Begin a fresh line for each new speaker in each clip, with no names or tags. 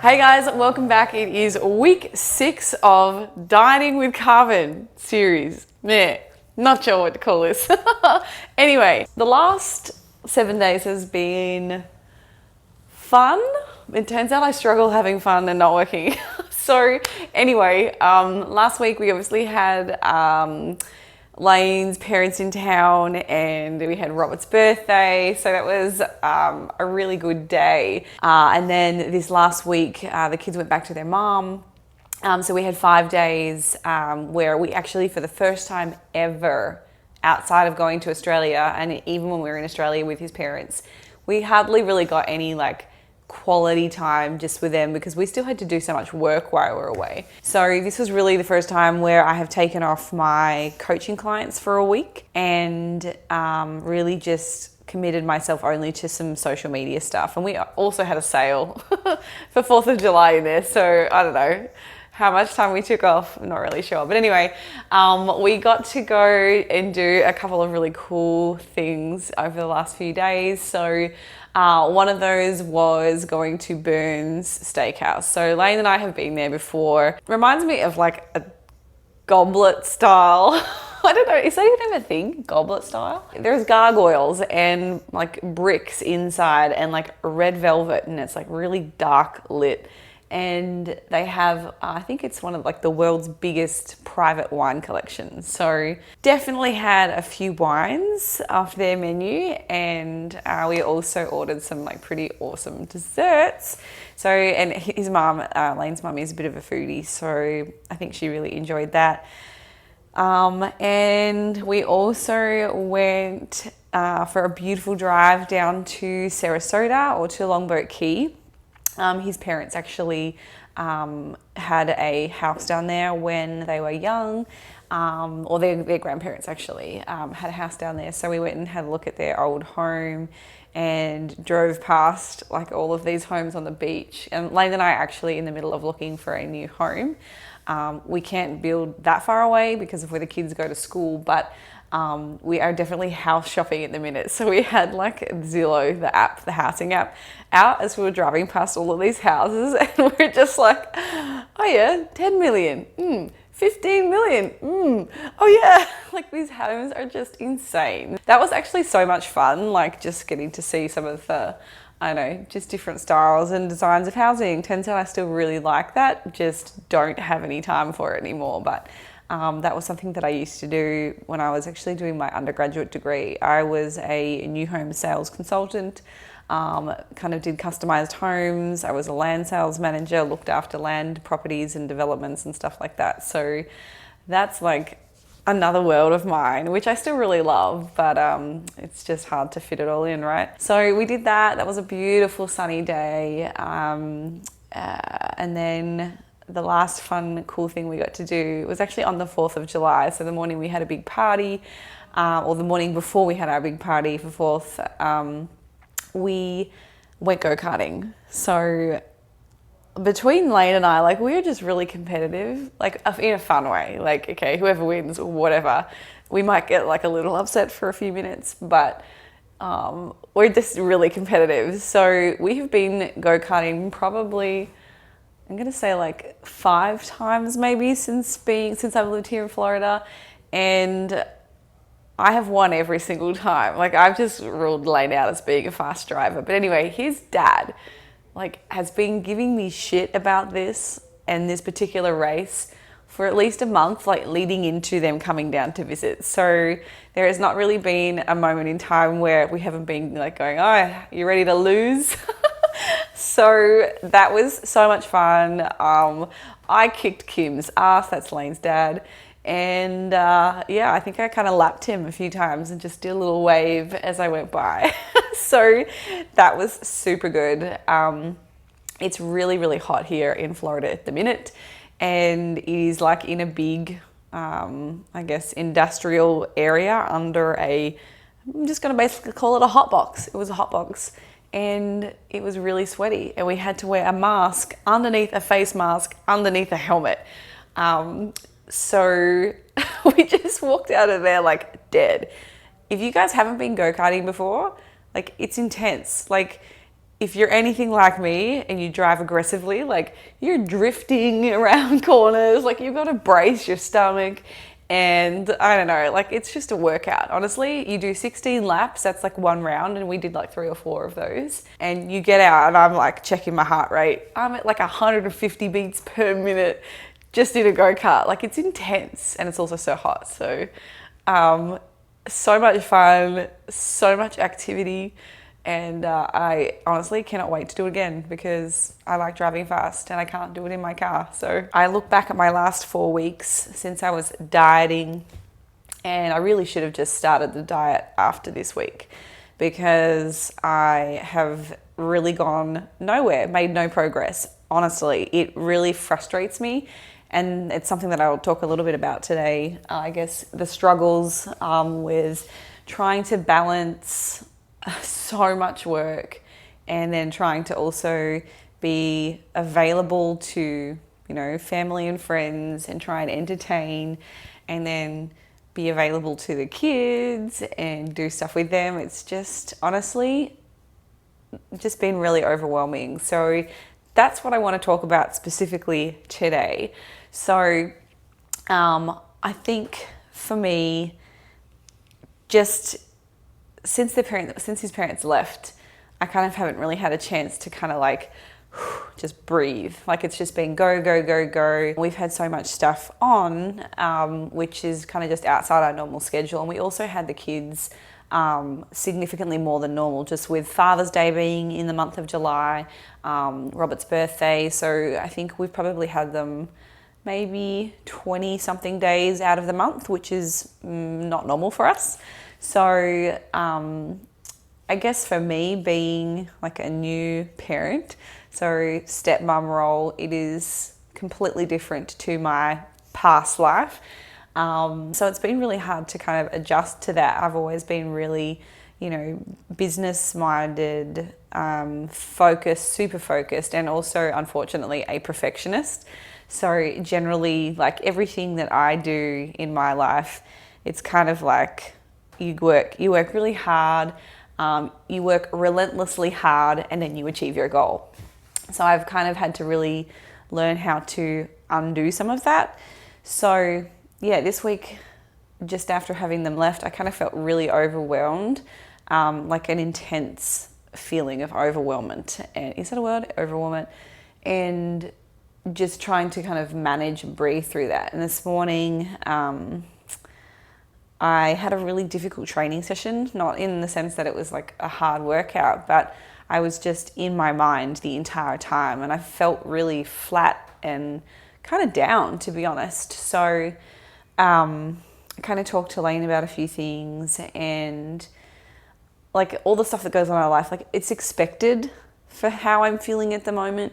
Hey guys, welcome back. It is week 6 of Dieting with Carmen series. Meh, not sure what to call this. Anyway, the last 7 days has been fun. It turns out I struggle having fun and not working. So anyway, last week we obviously had Lane's parents in town and we had Robert's birthday, so that was a really good day. And then this last week the kids went back to their mom, so we had 5 days where we actually, for the first time ever outside of going to Australia, and even when we were in Australia with his parents, we hardly really got any quality time just with them because we still had to do so much work while we were away. So this was really the first time where I have taken off my coaching clients for a week and really just committed myself only to some social media stuff. And we also had a sale for 4th of July in there, so I don't know how much time we took off, I'm not really sure. But anyway, we got to go and do a couple of really cool things over the last few days. So one of those was going to Burns Steakhouse. So Lane and I have been there before. It reminds me of like a goblet style. I don't know, is that even a thing? Goblet style? There's gargoyles and like bricks inside and like red velvet, and it's like really dark lit. And they have, I think it's one of like the world's biggest private wine collections. So definitely had a few wines off their menu, and we also ordered some like pretty awesome desserts. So, and his mum, Lane's mum, is a bit of a foodie, so I think she really enjoyed that. And we also went for a beautiful drive down to Sarasota, or to Longboat Key. His parents actually had a house down there when they were young, or their grandparents actually had a house down there. So we went and had a look at their old home and drove past like all of these homes on the beach. And Lane and I are actually in the middle of looking for a new home. We can't build that far away because of where the kids go to school, but we are definitely house shopping at the minute. So we had like Zillow, the app, the housing app, out as we were driving past all of these houses, and we're just like, oh yeah, 10 million, 15 million, oh yeah, like these homes are just insane. That was actually so much fun, like just getting to see some of the, I don't know, just different styles and designs of housing. Turns out I still really like that, just don't have any time for it anymore. But that was something that I used to do when I was actually doing my undergraduate degree. I was a new home sales consultant, kind of did customized homes. I was a land sales manager, looked after land properties and developments and stuff like that. So that's like another world of mine, which I still really love, but it's just hard to fit it all in, right? So we did that. That was a beautiful sunny day. And then the last fun, cool thing we got to do was actually on the 4th of July. So the morning we had a big party, or the morning before we had our big party for 4th, we went go-karting. So between Lane and I, like, we were just really competitive, like in a fun way. Like, okay, whoever wins, whatever. We might get like a little upset for a few minutes, but we're just really competitive. So we have been go-karting probably, I'm gonna say like 5 times maybe since I've lived here in Florida, and I have won every single time. Like, I've just ruled Lane out as being a fast driver. But anyway, his dad like has been giving me shit about this and this particular race for at least a month, like leading into them coming down to visit. So there has not really been a moment in time where we haven't been like going, oh, you ready to lose? So that was so much fun. I kicked Kim's ass, that's Lane's dad. And yeah, I think I kind of lapped him a few times and just did a little wave as I went by. So that was super good. It's really, really hot here in Florida at the minute. And it is like in a big, I guess, industrial area under I'm just going to basically call it a hot box. It was a hot box. And it was really sweaty. And we had to wear a mask underneath a face mask, underneath a helmet. So we just walked out of there like dead. If you guys haven't been go-karting before, like, it's intense. Like, if you're anything like me and you drive aggressively, like you're drifting around corners, like you've got to brace your stomach. And I don't know, like it's just a workout. Honestly, you do 16 laps, that's like one round, and we did like 3 or 4 of those. And you get out and I'm like checking my heart rate. I'm at like 150 beats per minute just in a go-kart. Like it's intense, and it's also so hot. So, so much fun, so much activity. And I honestly cannot wait to do it again because I like driving fast and I can't do it in my car. So I look back at my last 4 weeks since I was dieting, and I really should have just started the diet after this week because I have really gone nowhere, made no progress. Honestly, it really frustrates me. And it's something that I'll talk a little bit about today. I guess the struggles with trying to balance so much work and then trying to also be available to, you know, family and friends and try and entertain, and then be available to the kids and do stuff with them. It's just honestly just been really overwhelming. So that's what I want to talk about specifically today. So I think for me, just since his parents left, I kind of haven't really had a chance to kind of like just breathe. Like it's just been go, go, go, go. We've had so much stuff on, which is kind of just outside our normal schedule. And we also had the kids significantly more than normal, just with Father's Day being in the month of July, Robert's birthday. So I think we've probably had them maybe 20 something days out of the month, which is not normal for us. So I guess for me, being like a new parent, so stepmom role, it is completely different to my past life. So it's been really hard to kind of adjust to that. I've always been really, you know, business minded, focused, super focused, and also unfortunately a perfectionist. So generally, like everything that I do in my life, it's kind of like you work really hard, you work relentlessly hard, and then you achieve your goal. So I've kind of had to really learn how to undo some of that. So yeah, this week, just after having them left, I kind of felt really overwhelmed, like an intense feeling of overwhelmment. And is that a word? Overwhelmment. And just trying to kind of manage and breathe through that. And this morning, I had a really difficult training session, not in the sense that it was like a hard workout, but I was just in my mind the entire time, and I felt really flat and kind of down, to be honest. So I kind of talked to Lane about a few things, and like all the stuff that goes on in our life, like it's expected for how I'm feeling at the moment,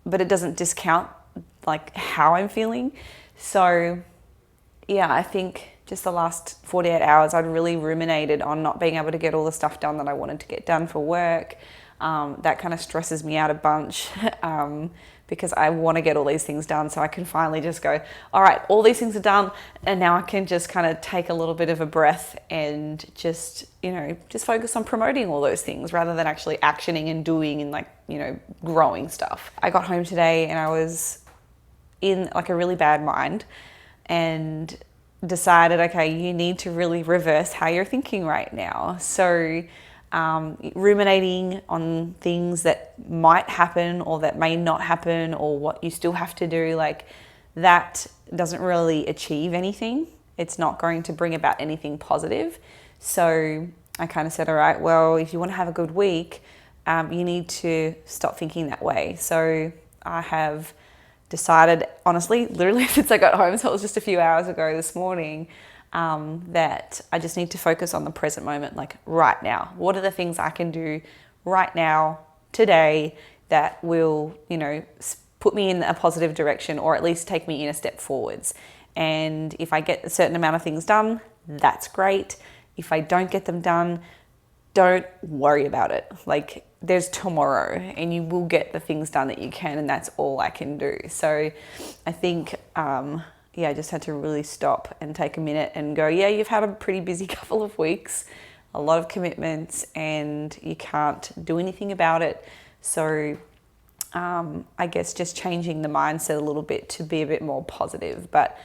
but it doesn't discount like how I'm feeling. So yeah, I think just the last 48 hours, I'd really ruminated on not being able to get all the stuff done that I wanted to get done for work. That kind of stresses me out a bunch because I want to get all these things done so I can finally just go, all right, all these things are done, and now I can just kind of take a little bit of a breath and just, you know, just focus on promoting all those things rather than actually actioning and doing and like, you know, growing stuff. I got home today and I was in like a really bad mind, and decided, okay, you need to really reverse how you're thinking right now. So ruminating on things that might happen or that may not happen or what you still have to do, like that doesn't really achieve anything. It's not going to bring about anything positive. So I kind of said, all right, well, if you want to have a good week, you need to stop thinking that way. So I have decided, honestly, literally since I got home, so it was just a few hours ago this morning, that I just need to focus on the present moment, like right now. What are the things I can do right now, today, that will, you know, put me in a positive direction or at least take me in a step forwards. And if I get a certain amount of things done, that's great. If I don't get them done, don't worry about it. Like there's tomorrow and you will get the things done that you can, and that's all I can do. So I think, I just had to really stop and take a minute and go, yeah, you've had a pretty busy couple of weeks. a lot of commitments and you can't do anything about it. So I guess just changing the mindset a little bit to be a bit more positive. But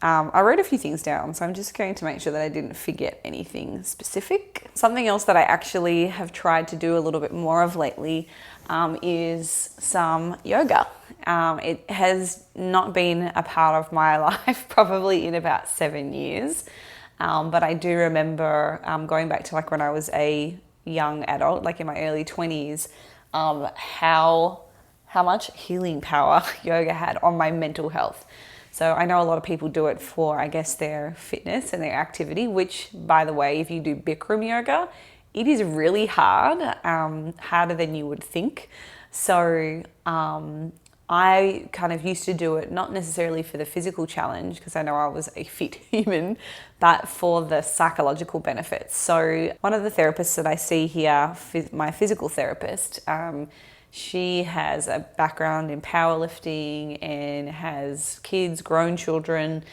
I wrote a few things down, so I'm just going to make sure that I didn't forget anything specific. Something else that I actually have tried to do a little bit more of lately is some yoga. It has not been a part of my life probably in about 7 years, but I do remember going back to like when I was a young adult, like in my early 20s, how much healing power yoga had on my mental health. So I know a lot of people do it for, I guess, their fitness and their activity, which, by the way, if you do Bikram yoga, it is really hard, harder than you would think. So I kind of used to do it not necessarily for the physical challenge, because I know I was a fit human, but for the psychological benefits. So one of the therapists that I see here, my physical therapist, she has a background in powerlifting and has kids, grown children.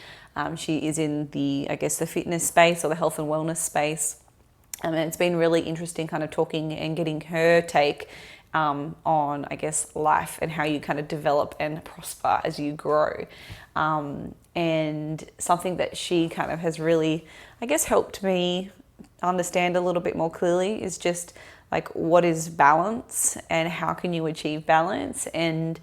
She is in the, I guess, the fitness space or the health and wellness space. And it's been really interesting kind of talking and getting her take on, I guess, life and how you kind of develop and prosper as you grow. And something that she kind of has really, I guess, helped me understand a little bit more clearly is just like, what is balance and how can you achieve balance? And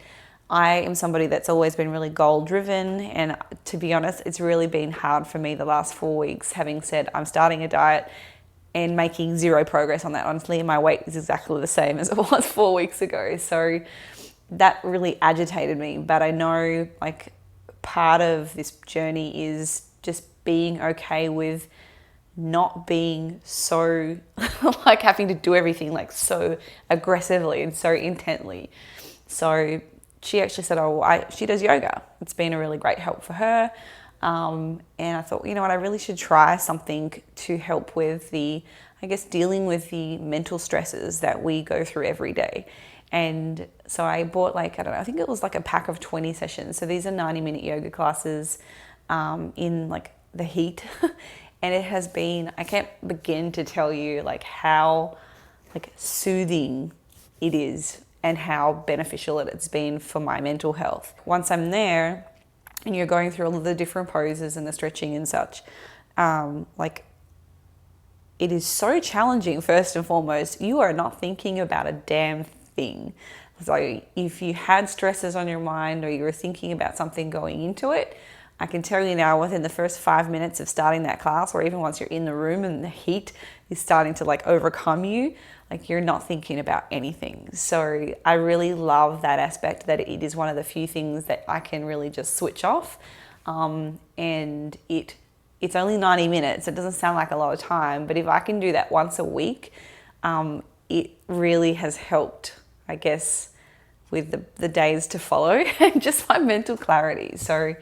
I am somebody that's always been really goal driven. And to be honest, it's really been hard for me the last 4 weeks, having said I'm starting a diet and making zero progress on that. Honestly, my weight is exactly the same as it was 4 weeks ago. So that really agitated me. But I know like part of this journey is just being okay with not being so like having to do everything like so aggressively and so intently. So she actually said, she does yoga. It's been a really great help for her. And I thought, you know what, I really should try something to help with the, I guess, dealing with the mental stresses that we go through every day. And so I bought like, I don't know, I think it was like a pack of 20 sessions. So these are 90-minute yoga classes in like the heat. And it has been, I can't begin to tell you like how like soothing it is and how beneficial it's been for my mental health. Once I'm there and you're going through all of the different poses and the stretching and such, like it is so challenging. First and foremost, you are not thinking about a damn thing. So if you had stresses on your mind or you were thinking about something going into it, I can tell you now within the first 5 minutes of starting that class, or even once you're in the room and the heat is starting to like overcome you, like you're not thinking about anything. So I really love that aspect, that it is one of the few things that I can really just switch off. And it's only 90 minutes. It doesn't sound like a lot of time, but if I can do that once a week, it really has helped, I guess, with the days to follow and just my mental clarity. So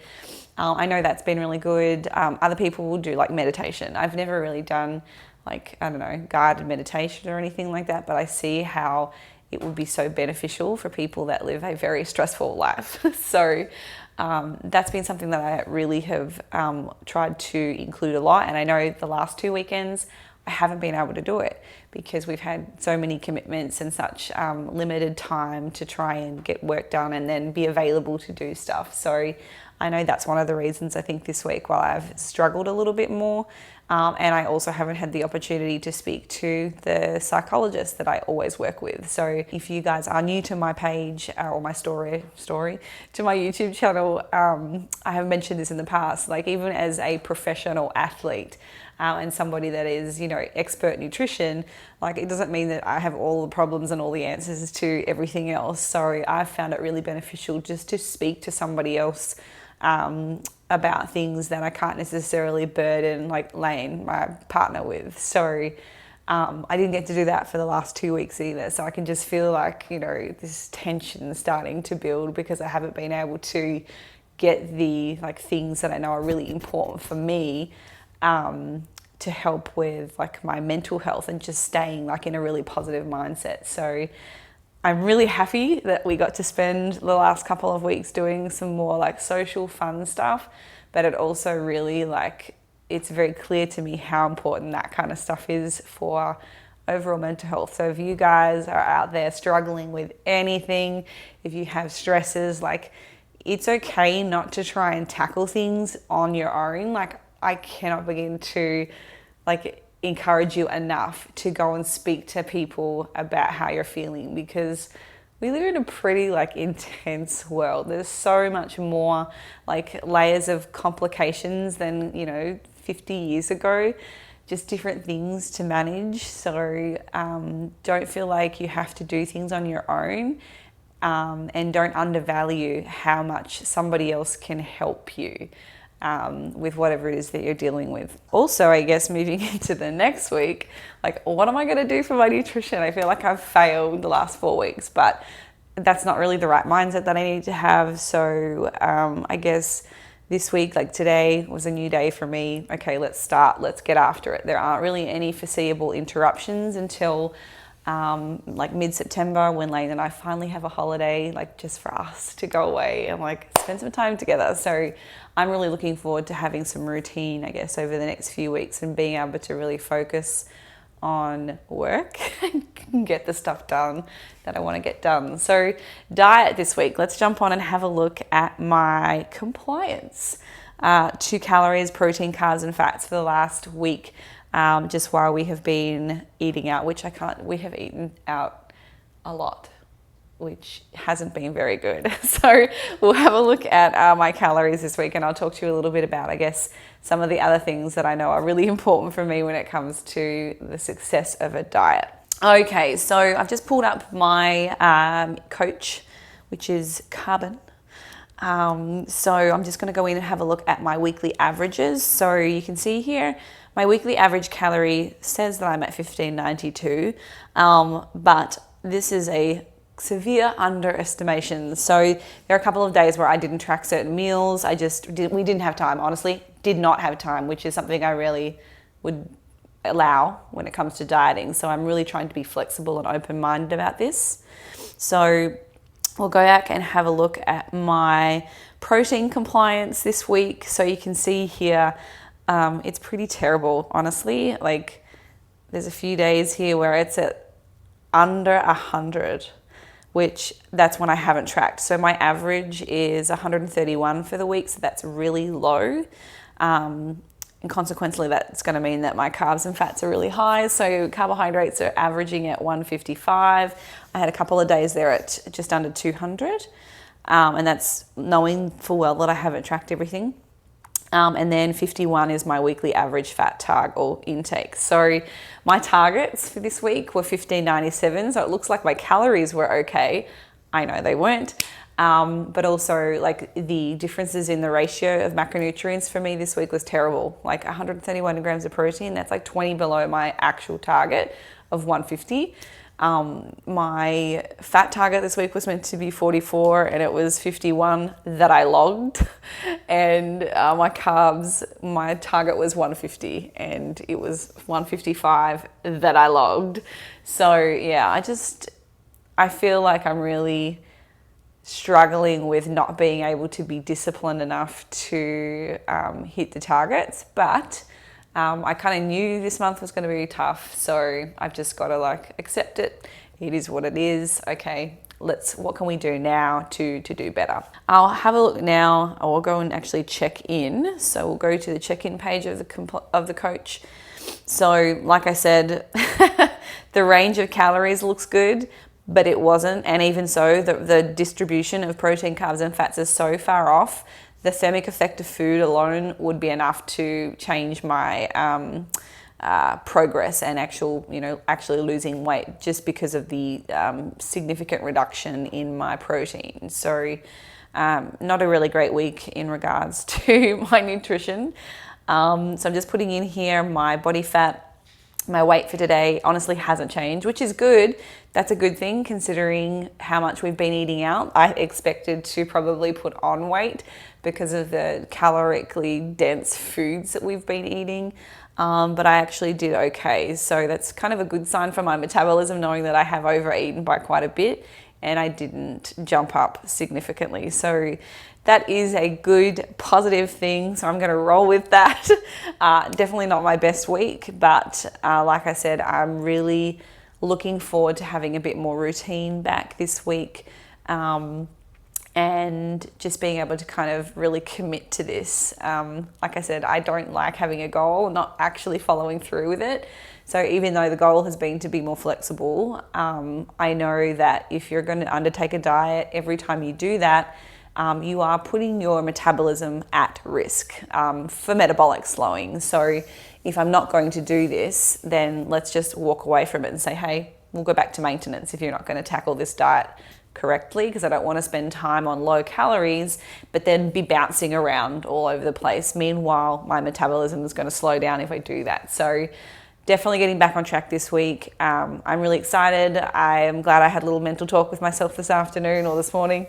I know that's been really good. Other people will do like meditation. I've never really done like, I don't know, guided meditation or anything like that, but I see how it would be so beneficial for people that live a very stressful life. So that's been something that I really have tried to include a lot. And I know the last 2 weekends, I haven't been able to do it because we've had so many commitments and such limited time to try and get work done and then be available to do stuff. So I know that's one of the reasons I think this week while I've struggled a little bit more. And I also haven't had the opportunity to speak to the psychologist that I always work with. So if you guys are new to my page or my story to my YouTube channel, I have mentioned this in the past, like even as a professional athlete, and somebody that is, you know, expert nutrition, like it doesn't mean that I have all the problems and all the answers to everything else. So I've found it really beneficial just to speak to somebody else about things that I can't necessarily burden like Lane, my partner, with. So I didn't get to do that for the last 2 weeks either. So I can just feel like, you know, this tension starting to build because I haven't been able to get the like things that I know are really important for me to help with like my mental health and just staying like in a really positive mindset. So I'm really happy that we got to spend the last couple of weeks doing some more like social fun stuff, but it also really like it's very clear to me how important that kind of stuff is for overall mental health. So if you guys are out there struggling with anything, if you have stresses, like, it's okay not to try and tackle things on your own. Like, I cannot begin to like encourage you enough to go and speak to people about how you're feeling, because we live in a pretty like intense world. There's so much more like layers of complications than, 50 years ago, just different things to manage. So don't feel like you have to do things on your own, and don't undervalue how much somebody else can help you with whatever it is that you're dealing with. Also, I guess moving into the next week, like, what am I going to do for my nutrition? I feel like I've failed the last 4 weeks, but that's not really the right mindset that I need to have. So I guess this week, like today, was a new day for me. Okay, let's get after it. There aren't really any foreseeable interruptions until like mid-September, when Lane and I finally have a holiday, like just for us to go away and like spend some time together. So I'm really looking forward to having some routine, I guess, over the next few weeks, and being able to really focus on work and get the stuff done that I want to get done. So diet this week, let's jump on and have a look at my compliance to calories, protein, carbs and fats for the last week, just while we have been eating out, we have eaten out a lot, which hasn't been very good. So we'll have a look at my calories this week, and I'll talk to you a little bit about, I guess, some of the other things that I know are really important for me when it comes to the success of a diet. Okay, so I've just pulled up my coach, which is Carbon. So I'm just going to go in and have a look at my weekly averages. So you can see here, my weekly average calorie says that I'm at 1592, but this is a severe underestimation. So there are a couple of days where I didn't track certain meals. We didn't have time, honestly, did not have time, which is something I really would allow when it comes to dieting. So I'm really trying to be flexible and open-minded about this. So we'll go back and have a look at my protein compliance this week. So you can see here, it's pretty terrible, honestly. Like, there's a few days here where it's at under 100, which that's when I haven't tracked. So my average is 131 for the week, so that's really low. And consequently, that's going to mean that my carbs and fats are really high. So carbohydrates are averaging at 155. I had a couple of days there at just under 200. And that's knowing full well that I haven't tracked everything. And then 51 is my weekly average fat target or intake. So my targets for this week were 1597. So it looks like my calories were okay. I know they weren't. But also, like, the differences in the ratio of macronutrients for me this week was terrible. Like 131 grams of protein, that's like 20 below my actual target of 150. My fat target this week was meant to be 44 and it was 51 that I logged. And my carbs, my target was 150 and it was 155 that I logged. So yeah, I feel like I'm really struggling with not being able to be disciplined enough to hit the targets, but I kind of knew this month was going to be tough, so I've just got to accept it. It is what it is. Okay, what can we do now to do better? I'll have a look now. I'll go and actually check in. So we'll go to the check-in page of the coach. So like I said, the range of calories looks good, but it wasn't. And even so, the distribution of protein, carbs and fats is so far off. The thermic effect of food alone would be enough to change my progress and actually losing weight, just because of the significant reduction in my protein. So not a really great week in regards to my nutrition. So I'm just putting in here my body fat. My weight for today honestly hasn't changed, which is good. That's a good thing considering how much we've been eating out. I expected to probably put on weight because of the calorically dense foods that we've been eating, but I actually did okay. So that's kind of a good sign for my metabolism, knowing that I have overeaten by quite a bit and I didn't jump up significantly. So that is a good, positive thing. So I'm going to roll with that. Definitely not my best week, but like I said, I'm really looking forward to having a bit more routine back this week. And just being able to kind of really commit to this. Like I said, I don't like having a goal, not actually following through with it. So even though the goal has been to be more flexible, I know that if you're going to undertake a diet, every time you do that, you are putting your metabolism at risk for metabolic slowing. So if I'm not going to do this, then let's just walk away from it and say, hey, we'll go back to maintenance if you're not going to tackle this diet correctly, because I don't want to spend time on low calories but then be bouncing around all over the place. Meanwhile, my metabolism is going to slow down if I do that. So definitely getting back on track this week. I'm really excited. I am glad I had a little mental talk with myself this afternoon or this morning.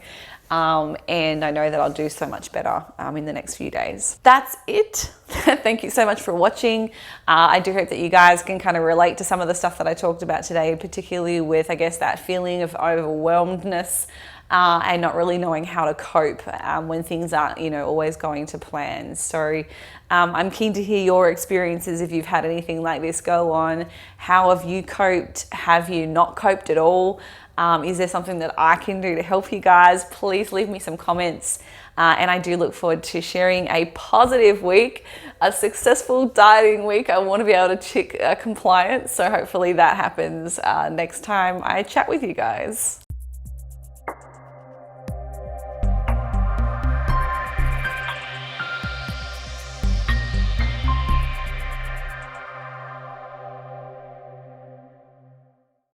And I know that I'll do so much better in the next few days. That's it. Thank you so much for watching. I do hope that you guys can kind of relate to some of the stuff that I talked about today, particularly with, I guess, that feeling of overwhelmedness and not really knowing how to cope when things aren't, always going to plan. So I'm keen to hear your experiences if you've had anything like this go on. How have you coped? Have you not coped at all? Is there something that I can do to help you guys? Please leave me some comments. And I do look forward to sharing a positive week, a successful dieting week. I want to be able to check compliance. So hopefully that happens next time I chat with you guys.